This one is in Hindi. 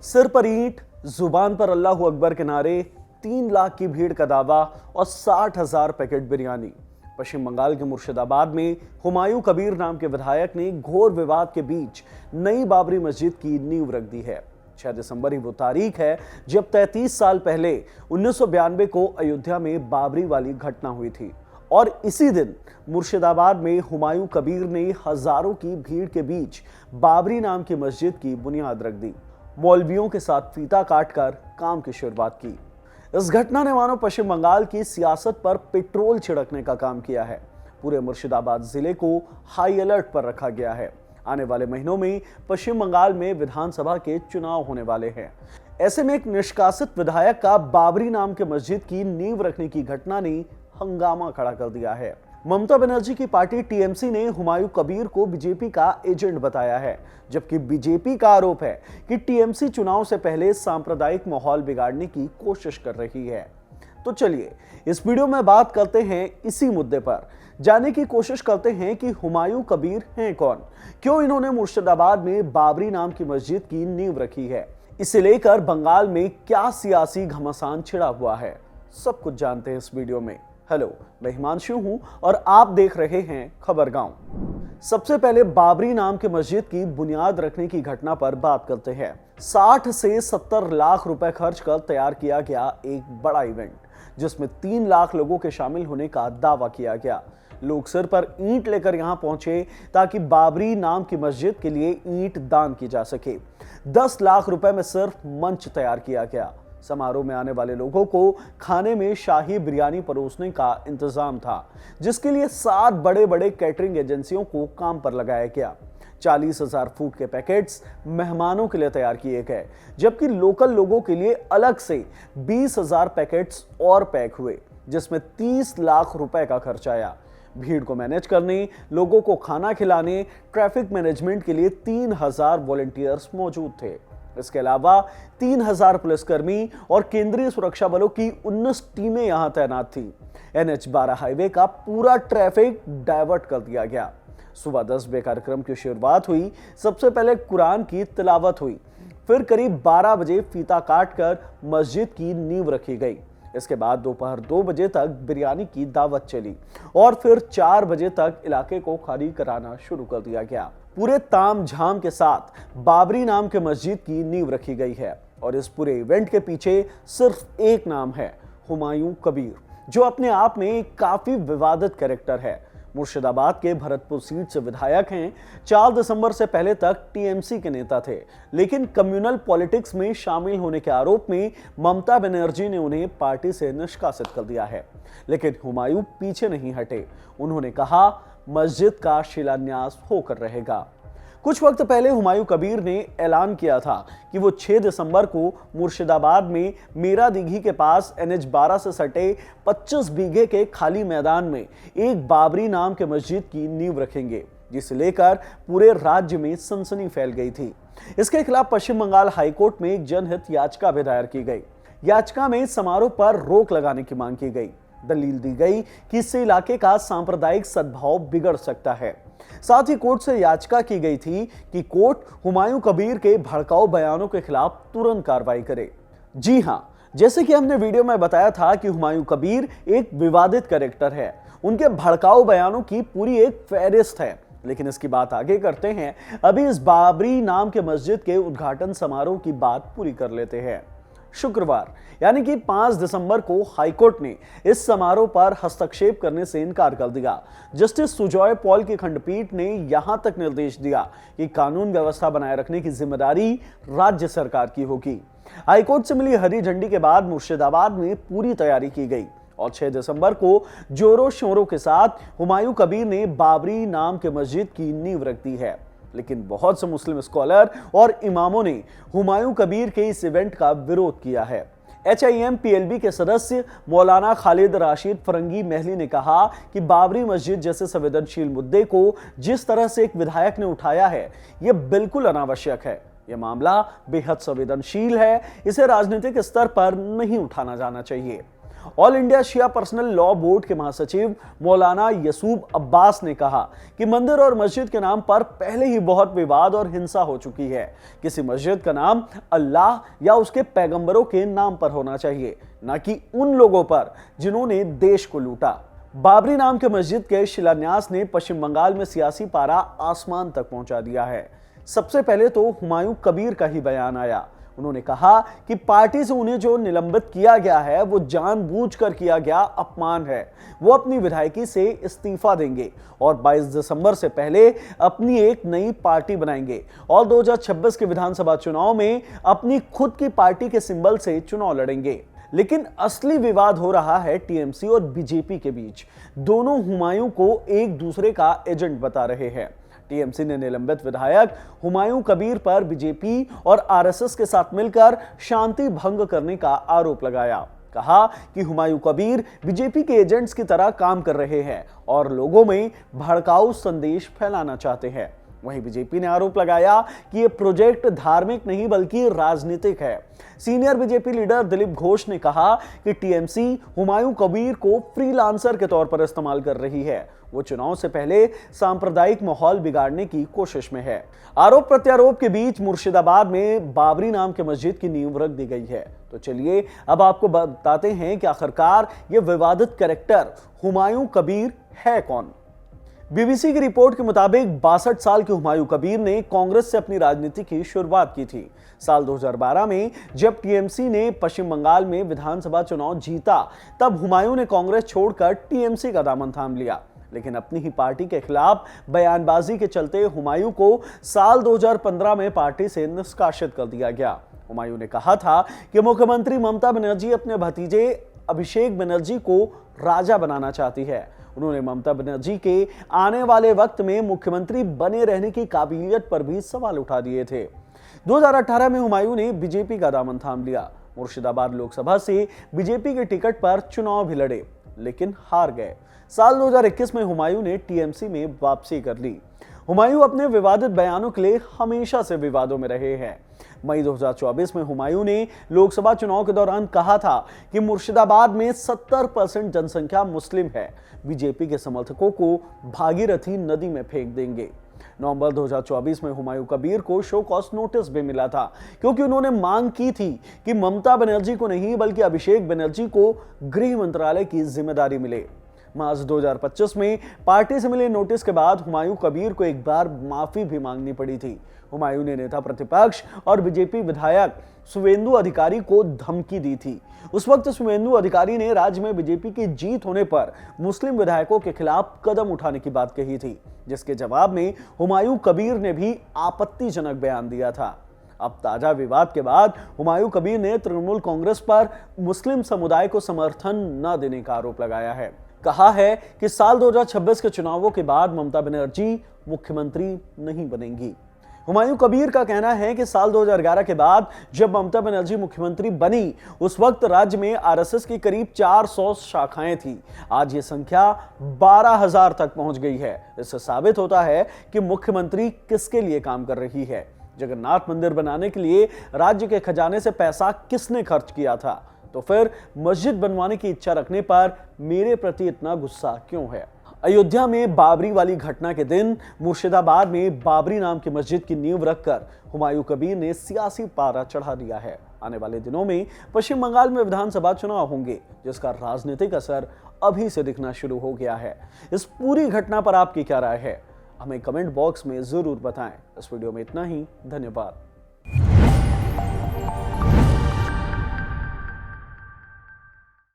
सिर पर ईंट, जुबान पर अल्लाह अकबर के नारे, 3 लाख की भीड़ का दावा और 60,000 पैकेट बिरयानी। पश्चिम बंगाल के मुर्शिदाबाद में हुमायूं कबीर नाम के विधायक ने घोर विवाद के बीच नई बाबरी मस्जिद की नींव रख दी है। 6 दिसंबर ही वो तारीख है जब 33 साल पहले 1992 को अयोध्या में बाबरी वाली घटना हुई थी और इसी दिन मुर्शिदाबाद में हुमायूं कबीर ने हजारों की भीड़ के बीच बाबरी नाम की मस्जिद की बुनियाद रख दी, मौलवियों के साथ फीता काटकर काम की शुरुआत की। इस घटना ने मानो पश्चिम बंगाल की सियासत पर पेट्रोल छिड़कने का काम किया है। पूरे मुर्शिदाबाद जिले को हाई अलर्ट पर रखा गया है। आने वाले महीनों में पश्चिम बंगाल में विधानसभा के चुनाव होने वाले हैं। ऐसे में एक निष्कासित विधायक का बाबरी नाम के मस्जिद की नींव रखने की घटना ने हंगामा खड़ा कर दिया है। ममता बनर्जी की पार्टी टीएमसी ने हुमायूं कबीर को बीजेपी का एजेंट बताया है, जबकि बीजेपी का आरोप है कि टीएमसी चुनाव से पहले सांप्रदायिक माहौल बिगाड़ने की कोशिश कर रही है। तो चलिए इस वीडियो में बात करते हैं इसी मुद्दे पर, जानने की कोशिश करते हैं कि हुमायूं कबीर हैं कौन, क्यों इन्होंने मुर्शिदाबाद में बाबरी नाम की मस्जिद की नींव रखी है, इसे लेकर बंगाल में क्या सियासी घमासान छिड़ा हुआ है, सब कुछ जानते हैं इस वीडियो में। हेलो, मैं हिमांशु हूं और आप देख रहे हैं खबर गांव। सबसे पहले बाबरी नाम के मस्जिद की बुनियाद रखने की घटना पर बात करते हैं। 60 से 70 लाख रुपए खर्च कर तैयार किया गया एक बड़ा इवेंट, जिसमें 3 लाख लोगों के शामिल होने का दावा किया गया। लोग सिर पर ईंट लेकर यहां पहुंचे ताकि बाबरी नाम की मस्जिद के लिए ईंट दान की जा सके। 10 लाख रुपए में सिर्फ मंच तैयार किया गया। समारोह में आने वाले लोगों को खाने में शाही बिरयानी परोसने का इंतजाम था, जिसके लिए 7 बड़े बड़े कैटरिंग एजेंसियों को काम पर लगाया गया। 40,000 फूड के पैकेट्स मेहमानों के लिए तैयार किए गए, जबकि लोकल लोगों के लिए अलग से 20,000 पैकेट्स और पैक हुए, जिसमें 30 लाख रुपए का खर्च आया। भीड़ को मैनेज करने, लोगों को खाना खिलाने, ट्रैफिक मैनेजमेंट के लिए 3,000 वॉलंटियर्स मौजूद थे। इसके अलावा 3,000 पुलिसकर्मी और केंद्रीय सुरक्षा बलों की 19 टीमें यहां तैनात थी। NH-12 हाईवे का पूरा ट्रैफिक डाइवर्ट कर दिया गया। सुबह 10 बजे कार्यक्रम की शुरुआत हुई। सबसे पहले कुरान की तिलावत हुई, फिर करीब 12 बजे फीता काटकर मस्जिद की नींव रखी गई। इसके बाद दोपहर 2 बजे तक बिरयानी की दावत चली और फिर 4 बजे तक इलाके को खाली कराना शुरू कर दिया गया। पूरे ताम झाम के साथ बाबरी नाम के मस्जिद की नींव रखी गई है और इस पूरे इवेंट के पीछे सिर्फ एक नाम है, हुमायूं कबीर, जो अपने आप में एक काफी विवादित कैरेक्टर है। मुर्शिदाबाद के भरतपुर सीट से विधायक हैं। 4 दिसंबर से पहले तक टीएमसी के नेता थे, लेकिन कम्युनल पॉलिटिक्स में शामिल होने के आरोप में ममता बनर्जी ने उन्हें पार्टी से निष्कासित कर दिया है। लेकिन हुमायूं पीछे नहीं हटे। उन्होंने कहा, मस्जिद का शिलान्यास होकर रहेगा। कुछ वक्त पहले हुमायूं कबीर ने ऐलान किया था कि वो 6 दिसंबर को मुर्शिदाबाद में मीरा दीघी के पास NH-12 से सटे 25 बीघे के खाली मैदान में एक बाबरी नाम के मस्जिद की नींव रखेंगे, जिसे लेकर पूरे राज्य में सनसनी फैल गई थी। इसके खिलाफ पश्चिम बंगाल हाईकोर्ट में एक जनहित याचिका भी दायर की गई। याचिका में समारोह पर रोक लगाने की मांग की गई। दलील दी गई कि इससे इलाके का सांप्रदायिक सद्भाव बिगड़ सकता है। साथ ही कोर्ट से याचिका की गई थी कि कोर्ट हुमायूं कबीर के भड़काऊ बयानों के खिलाफ तुरंत कार्रवाई करे। जी हां, जैसे कि हमने वीडियो में बताया था कि हुमायूं कबीर एक विवादित कैरेक्टर है। उनके भड़काऊ बयानों की पूरी एक फहरिस्त है। लेकिन इसकी बात आगे करते हैं। अभी इस बाबरी नाम के मस्जिद के उद्घाटन समारोह की बात पूरी कर लेते हैं। शुक्रवार यानी कि 5 दिसंबर को हाईकोर्ट ने इस समारोह पर हस्तक्षेप करने से इनकार कर दिया। जस्टिस सुजॉय पॉल की खंडपीठ ने यहां तक निर्देश दिया कि कानून व्यवस्था बनाए रखने की जिम्मेदारी राज्य सरकार की होगी। हाईकोर्ट से मिली हरी झंडी के बाद मुर्शिदाबाद में पूरी तैयारी की गई और 6 दिसंबर को जोरों शोरों के साथ हुमायूं कबीर ने बाबरी नाम के मस्जिद की नींव रख दी है। लेकिन बहुत से मुस्लिम स्कॉलर और इमामों ने हुमायूं कबीर के इस इवेंट का विरोध किया है। HIM-PLB के सदस्य मौलाना खालिद राशिद फरंगी महली ने कहा कि बाबरी मस्जिद जैसे संवेदनशील मुद्दे को जिस तरह से एक विधायक ने उठाया है, यह बिल्कुल अनावश्यक है। यह मामला बेहद संवेदनशील है, इसे राजनीतिक स्तर पर नहीं उठाना जाना चाहिए। ऑल इंडिया शिया पर्सनल लॉ बोर्ड के महासचिव मौलाना यसूब अब्बास ने कहा कि मंदिर और मस्जिद के नाम पर पहले ही बहुत विवाद और हिंसा हो चुकी है। किसी मस्जिद का नाम अल्लाह या उसके पैगंबरों के नाम पर होना चाहिए, न कि उन लोगों पर जिन्होंने देश को लूटा। बाबरी नाम के मस्जिद के शिलान्यास ने पश्चिम बंगाल में सियासी पारा आसमान तक पहुंचा दिया है। सबसे पहले तो हुमायूं कबीर का ही बयान आया। उन्होंने कहा कि पार्टी से उन्हें जो निलंबित किया गया है वो जानबूझकर किया गया अपमान है। वो अपनी विधायकी से इस्तीफा देंगे और 22 दिसंबर से पहले अपनी एक नई पार्टी बनाएंगे और 2026 के विधानसभा चुनाव में अपनी खुद की पार्टी के सिंबल से चुनाव लड़ेंगे। लेकिन असली विवाद हो रहा है टीएमसी और बीजेपी के बीच। दोनों हुमायूं को एक दूसरे का एजेंट बता रहे हैं। टीएमसी ने निलंबित विधायक हुमायूं कबीर पर बीजेपी और आरएसएस के साथ मिलकर शांति भंग करने का आरोप लगाया। कहा कि हुमायूं कबीर बीजेपी के एजेंट्स की तरह काम कर रहे हैं और लोगों में भड़काऊ संदेश फैलाना चाहते हैं। वहीं बीजेपी ने आरोप लगाया कि यह प्रोजेक्ट धार्मिक नहीं बल्कि राजनीतिक है। Senior BJP leader Dilip Ghosh ने कहा कि टीएमसी हुमायूं कबीर को फ्रीलांसर के तौर पर इस्तेमाल कर रही है। वो चुनाव से पहले सांप्रदायिक माहौल बिगाड़ने की कोशिश में है। आरोप प्रत्यारोप के बीच मुर्शिदाबाद में बाबरी नाम के मस्जिद की नींव रख दी गई है। तो चलिए अब आपको बताते हैं कि आखिरकार ये विवादित कैरेक्टर हुमायूं कबीर है कौन। बीबीसी की रिपोर्ट के मुताबिक 62 साल के हुमायूं कबीर ने कांग्रेस से अपनी राजनीति की शुरुआत की थी। साल 2012 में जब टीएमसी ने पश्चिम बंगाल में विधानसभा चुनाव जीता, तब हुमायूं ने कांग्रेस छोड़कर टीएमसी का दामन थाम लिया। लेकिन अपनी ही पार्टी के खिलाफ बयानबाजी के चलते हुमायूं को साल 2015 में पार्टी से निष्कासित कर दिया गया। हुमायूं ने कहा था कि मुख्यमंत्री ममता बनर्जी अपने भतीजे अभिषेक बनर्जी को राजा बनाना चाहती है। उन्होंने ममता बनर्जी के आने वाले वक्त में मुख्यमंत्री बने रहने की काबिलियत पर भी सवाल उठा दिए थे। 2018 में हुमायूं ने बीजेपी का दामन थाम लिया। मुर्शिदाबाद लोकसभा से बीजेपी के टिकट पर चुनाव भी लड़े, लेकिन हार गए। साल 2021 में हुमायूं ने टीएमसी में वापसी कर ली। हुमायूं अपने विवादित बयानों के लिए हमेशा से विवादों में रहे हैं। मई 2024 में हुमायूं ने लोकसभा चुनाव के दौरान कहा था कि मुर्शिदाबाद में 70% जनसंख्या मुस्लिम है। बीजेपी के समर्थकों को भागीरथी नदी में फेंक देंगे। नवंबर 2024 में हुमायूं कबीर को शो कॉज नोटिस भी मिला था, क्योंकि उन्होंने मांग की थी कि ममता बनर्जी को नहीं बल्कि अभिषेक बनर्जी को गृह मंत्रालय की जिम्मेदारी मिले। मार्च 2025 में पार्टी से मिले नोटिस के बाद हुमायूं कबीर को एक बार माफी भी मांगनी पड़ी थी। हुमायूं ने नेता प्रतिपक्ष और बीजेपी विधायक शुवेंदु अधिकारी को धमकी दी थी। उस वक्त शुवेंदु अधिकारी ने राज्य में बीजेपी की जीत होने पर मुस्लिम विधायकों के खिलाफ कदम उठाने की बात कही थी, जिसके जवाब में हुमायूं कबीर ने भी आपत्तिजनक बयान दिया था। अब ताजा विवाद के बाद हुमायूं कबीर ने तृणमूल कांग्रेस पर मुस्लिम समुदाय को समर्थन न देने का आरोप लगाया है। कहा है कि साल 2026 के चुनावों के बाद ममता बनर्जी मुख्यमंत्री नहीं बनेंगी। हुमायूं कबीर का कहना है कि साल 2011 के बाद जब ममता बनर्जी मुख्यमंत्री बनी, उस वक्त राज्य में आरएसएस की करीब 400 शाखाएं थी। आज ये संख्या 12,000 तक पहुंच गई है। इससे साबित होता है कि मुख्यमंत्री किसके लिए काम कर रही है। जगन्नाथ मंदिर बनाने के लिए राज्य के खजाने से पैसा किसने खर्च किया था? तो फिर मस्जिद बनवाने की इच्छा रखने पर मेरे प्रति इतना गुस्सा क्यों है? अयोध्या में बाबरी वाली घटना के दिन मुर्शिदाबाद में बाबरी नाम की मस्जिद की नींव रखकर हुमायूं कबीर ने सियासी पारा चढ़ा दिया है। आने वाले दिनों में पश्चिम बंगाल में विधानसभा चुनाव होंगे, जिसका राजनीतिक असर अभी से दिखना शुरू हो गया है। इस पूरी घटना पर आपकी क्या राय है? हमें कमेंट बॉक्स में जरूर बताएं। इस वीडियो में इतना ही। धन्यवाद।